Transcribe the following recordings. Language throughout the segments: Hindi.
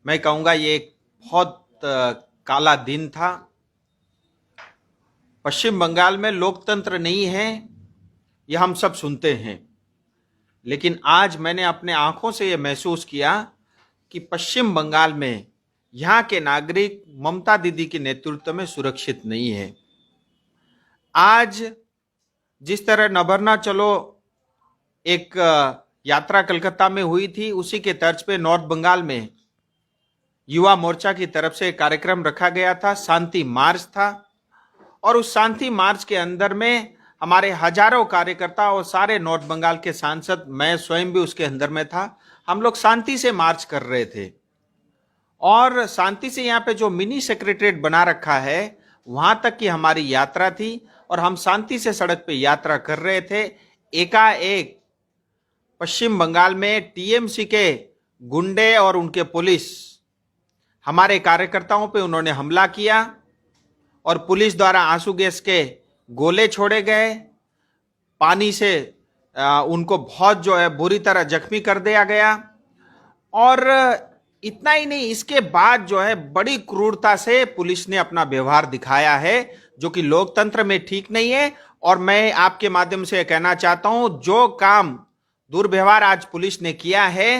मैं कहूँगा ये एक बहुत काला दिन था। पश्चिम बंगाल में लोकतंत्र नहीं है, यह हम सब सुनते हैं, लेकिन आज मैंने अपने आंखों से यह महसूस किया कि पश्चिम बंगाल में यहाँ के नागरिक ममता दीदी के नेतृत्व में सुरक्षित नहीं है। आज जिस तरह नभरना चलो एक यात्रा कलकत्ता में हुई थी, उसी के तर्ज पे नॉर्थ बंगाल में युवा मोर्चा की तरफ से एक कार्यक्रम रखा गया था, शांति मार्च था। और उस शांति मार्च के अंदर में हमारे हजारों कार्यकर्ता और सारे नॉर्थ बंगाल के सांसद, मैं स्वयं भी उसके अंदर में था, हम लोग शांति से मार्च कर रहे थे। और शांति से यहाँ पे जो मिनी सेक्रेटरीट बना रखा है वहां तक की हमारी यात्रा थी और हम शांति से सड़क पे यात्रा कर रहे थे। एकाएक पश्चिम बंगाल में टीएमसी के गुंडे और उनके पुलिस हमारे कार्यकर्ताओं पे उन्होंने हमला किया और पुलिस द्वारा आंसू गैस के गोले छोड़े गए, पानी से उनको बहुत जो है बुरी तरह जख्मी कर दिया गया। और इतना ही नहीं, इसके बाद जो है बड़ी क्रूरता से पुलिस ने अपना व्यवहार दिखाया है, जो कि लोकतंत्र में ठीक नहीं है। और मैं आपके माध्यम से कहना चाहता हूं, जो काम दुर्व्यवहार आज पुलिस ने किया है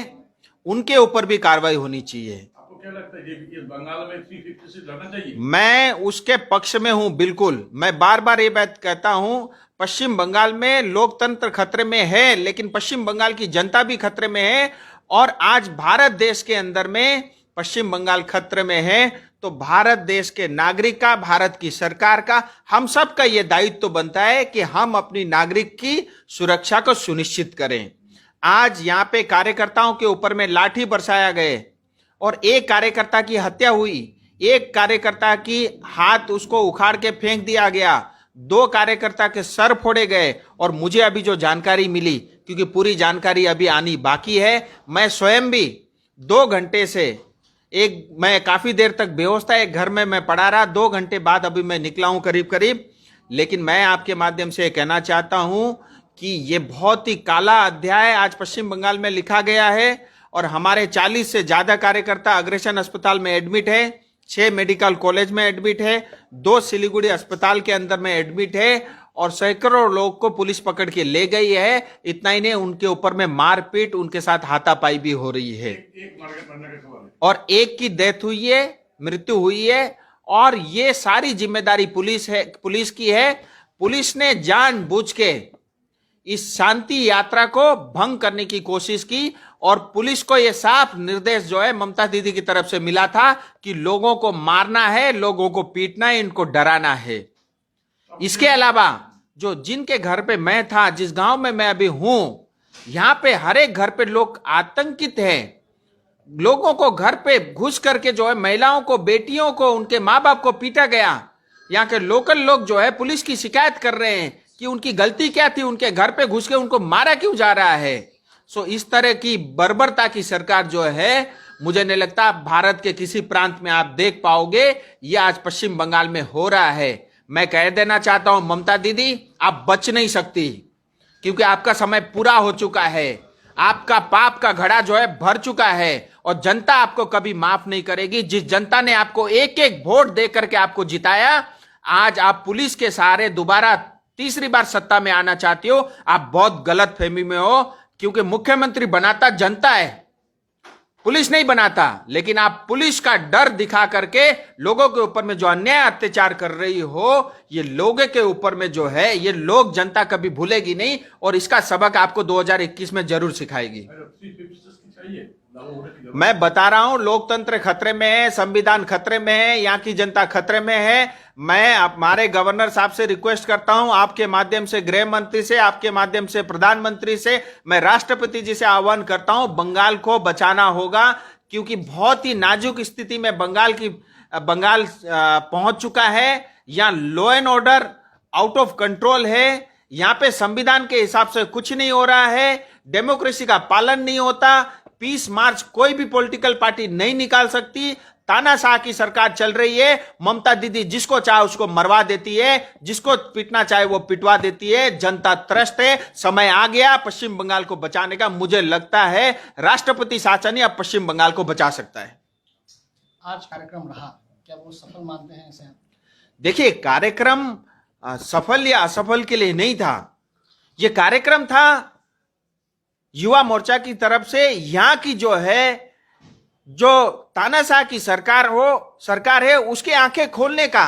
उनके ऊपर भी कार्रवाई होनी चाहिए। आपको क्या लगता है ये बंगाल में 350 सीट लड़ना चाहिए? मैं उसके पक्ष में हूं, बिल्कुल। मैं बार बार ये बात कहता हूं, पश्चिम बंगाल में लोकतंत्र खतरे में है, लेकिन पश्चिम बंगाल की जनता भी खतरे में है। और आज भारत देश के अंदर में पश्चिम बंगाल खतरे में है, तो भारत देश के नागरिक का, भारत की सरकार का, हम सब का यह दायित्व तो बनता है कि हम अपनी नागरिक की सुरक्षा को सुनिश्चित करें। आज यहाँ पे कार्यकर्ताओं के ऊपर में लाठी बरसाया गए और एक कार्यकर्ता की हत्या हुई, एक कार्यकर्ता की हाथ उसको उखाड़ के फेंक दिया गया, 2 कार्यकर्ता के सर फोड़े गए। और मुझे अभी जो जानकारी मिली, क्योंकि पूरी जानकारी अभी आनी बाकी है, मैं स्वयं भी 2 घंटे से मैं काफी देर तक बेहोश था, एक घर में मैं पड़ा रहा, 2 घंटे बाद अभी मैं निकला हूं करीब करीब। लेकिन मैं आपके माध्यम से कहना चाहता हूं कि ये बहुत ही काला अध्याय आज पश्चिम बंगाल में लिखा गया है। और हमारे 40 से ज्यादा कार्यकर्ता अग्रेशन अस्पताल में एडमिट है, 6 मेडिकल कॉलेज में एडमिट है, 2 सिलीगुड़ी अस्पताल के अंदर में एडमिट है और सैकड़ों लोग को पुलिस पकड़ के ले गई है। इतना ही नहीं, उनके ऊपर में मारपीट, उनके साथ हाथापाई भी हो रही है। और एक की डेथ हुई है, मृत्यु हुई है। और ये सारी जिम्मेदारी पुलिस की है। पुलिस ने जानबूझ के इस शांति यात्रा को भंग करने की कोशिश की और पुलिस को यह साफ निर्देश जो है ममता दीदी की तरफ से मिला था कि लोगों को मारना है, लोगों को पीटना है, इनको डराना है। इसके अलावा जो जिनके घर पे मैं था, जिस गांव में मैं अभी हूं, यहां पे हर एक घर पे लोग आतंकित हैं। लोगों को घर पे घुस करके जो है महिलाओं को, बेटियों को, उनके माँ बाप को पीटा गया। यहाँ के लोकल लोग जो है पुलिस की शिकायत कर रहे हैं कि उनकी गलती क्या थी, उनके घर पे घुस के उनको मारा क्यों जा रहा है। सो इस तरह की बर्बरता की सरकार जो है, मुझे नहीं लगता भारत के किसी प्रांत में आप देख पाओगे। यह आज पश्चिम बंगाल में हो रहा है। मैं कह देना चाहता हूं, ममता दीदी आप बच नहीं सकती, क्योंकि आपका समय पूरा हो चुका है। आपका पाप का घड़ा जो है भर चुका है और जनता आपको कभी माफ नहीं करेगी। जिस जनता ने आपको एक एक वोट दे करके आपको जिताया, आज आप पुलिस के सहारे दोबारा तीसरी बार सत्ता में आना चाहती हो। आप बहुत गलत फहमी में हो, क्योंकि मुख्यमंत्री बनाता जनता है, पुलिस नहीं बनाता। लेकिन आप पुलिस का डर दिखा करके लोगों के ऊपर में जो अन्याय अत्याचार कर रही हो, ये लोगों के ऊपर में जो है, ये लोग जनता कभी भूलेगी नहीं और इसका सबक आपको 2021 में जरूर सिखाएगी। मैं बता रहा हूं, लोकतंत्र खतरे में है, संविधान खतरे में है, यहाँ की जनता खतरे में है। मैं हमारे गवर्नर साहब से रिक्वेस्ट करता हूं, आपके माध्यम से गृह मंत्री से, आपके माध्यम से प्रधानमंत्री से, मैं राष्ट्रपति जी से आह्वान करता हूं, बंगाल को बचाना होगा। क्योंकि बहुत ही नाजुक स्थिति में बंगाल पहुंच चुका है। यहाँ law and order out of control है। यहाँ पे संविधान के हिसाब से कुछ नहीं हो रहा है, डेमोक्रेसी का पालन नहीं होता। पीस मार्च कोई भी पॉलिटिकल पार्टी नहीं निकाल सकती। तानाशाह की सरकार चल रही है। ममता दीदी जिसको चाहे उसको मरवा देती है, जिसको पीटना चाहे वो पिटवा देती है। जनता त्रस्त है। समय आ गया पश्चिम बंगाल को बचाने का। मुझे लगता है राष्ट्रपति शासन ही अब पश्चिम बंगाल को बचा सकता है। आज कार्यक्रम रहा, क्या वो सफल मानते हैं इसे? देखिए, कार्यक्रम सफल या असफल के लिए नहीं था। ये कार्यक्रम था युवा मोर्चा की तरफ से यहां की जो तानाशाह की सरकार है उसके आंखें खोलने का,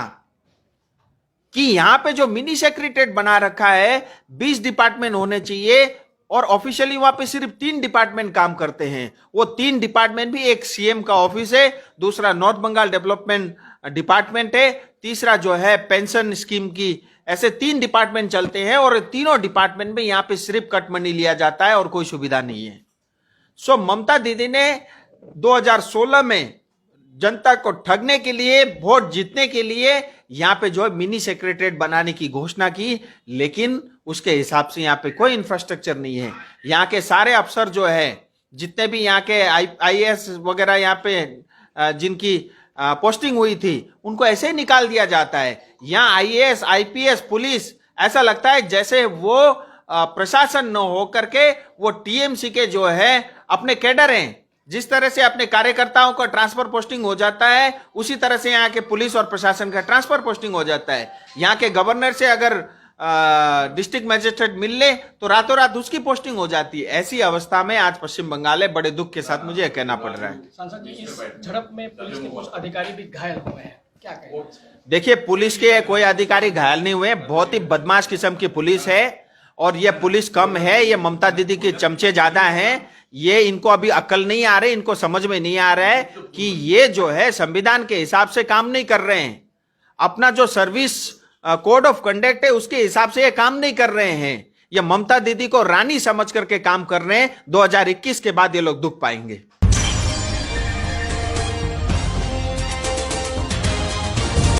कि यहां पे जो मिनी सेक्रेटेरिएट बना रखा है 20 डिपार्टमेंट होने चाहिए और ऑफिशियली वहां पे सिर्फ 3 डिपार्टमेंट काम करते हैं। वो 3 डिपार्टमेंट भी, एक सीएम का ऑफिस है, दूसरा नॉर्थ बंगाल डेवलपमेंट डिपार्टमेंट है, तीसरा जो है पेंशन स्कीम की, ऐसे 3 डिपार्टमेंट चलते हैं और तीनों डिपार्टमेंट में यहां पे सिर्फ कट मनी लिया जाता है और कोई सुविधा नहीं है। सो ममता दीदी ने 2016 में जनता को ठगने के लिए, वोट जीतने के लिए यहां पे जो है मिनी सेक्रेटेरिएट बनाने की घोषणा की, लेकिन उसके हिसाब से यहां पे कोई इंफ्रास्ट्रक्चर नहीं है। यहां के सारे अफसर जो है, जितने भी यहां के आईएएस वगैरह यहां पे जिनकी पोस्टिंग हुई थी, उनको ऐसे ही निकाल दिया जाता है। यहां आईएएस, आईपीएस, पुलिस, ऐसा लगता है जैसे वो प्रशासन न हो करके वो टीएमसी के जो है अपने कैडर हैं। जिस तरह से अपने कार्यकर्ताओं का ट्रांसफर पोस्टिंग हो जाता है, उसी तरह से यहाँ के पुलिस और प्रशासन का ट्रांसफर पोस्टिंग हो जाता है। यहाँ के गवर्नर से अगर डिस्ट्रिक्ट मजिस्ट्रेट मिल ले तो रातों रात उसकी पोस्टिंग हो जाती है। ऐसी अवस्था में आज पश्चिम बंगाल है। बड़े दुख के साथ मुझे यह कहना पड़ रहा है। सांसद जी, इस झड़प में पुलिस के कुछ अधिकारी भी घायल हुए हैं, क्या कहेंगे? देखिए, पुलिस के कोई अधिकारी घायल नहीं हुए। बहुत ही बदमाश किस्म की पुलिस है और यह पुलिस कम है, ये ममता दीदी के चमचे ज्यादा हैं। ये इनको अभी अकल नहीं आ रही, इनको समझ में नहीं आ रहा है कि ये जो है संविधान के हिसाब से काम नहीं कर रहे हैं। अपना जो सर्विस कोड ऑफ कंडक्ट है उसके हिसाब से ये काम नहीं कर रहे हैं। ये ममता दीदी को रानी समझ करके काम कर रहे हैं। 2021 के बाद ये लोग दुख पाएंगे।